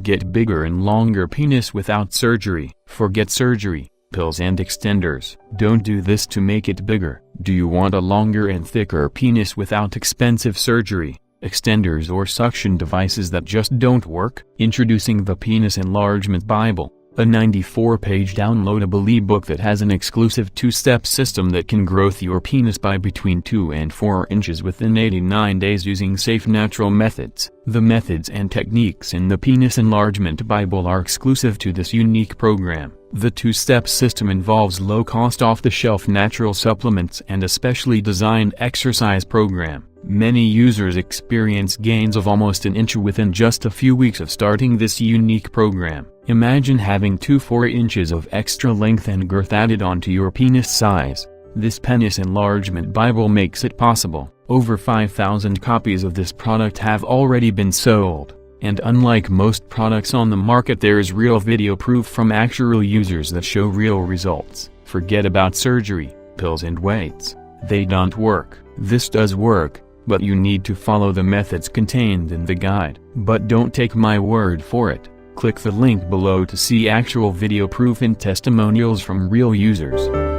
Get bigger and longer penis without surgery. Forget surgery, pills and extenders. Don't do this to make it bigger. Do you want a longer and thicker penis without expensive surgery, extenders or suction devices that just don't work? Introducing the Penis Enlargement Bible, a 94-page downloadable ebook that has an exclusive 2-step system that can grow your penis by between 2 and 4 inches within 89 days using safe natural methods. The methods and techniques in the Penis Enlargement Bible are exclusive to this unique program. The 2-step system involves low-cost off-the-shelf natural supplements and a specially designed exercise program. Many users experience gains of almost an inch within just a few weeks of starting this unique program. Imagine having 4 inches of extra length and girth added onto your penis size. This Penis Enlargement Bible makes it possible. Over 5,000 copies of this product have already been sold, and unlike most products on the market, there is real video proof from actual users that show real results. Forget about surgery, pills and weights. They don't work. This does work, but you need to follow the methods contained in the guide. But don't take my word for it. Click the link below to see actual video proof and testimonials from real users.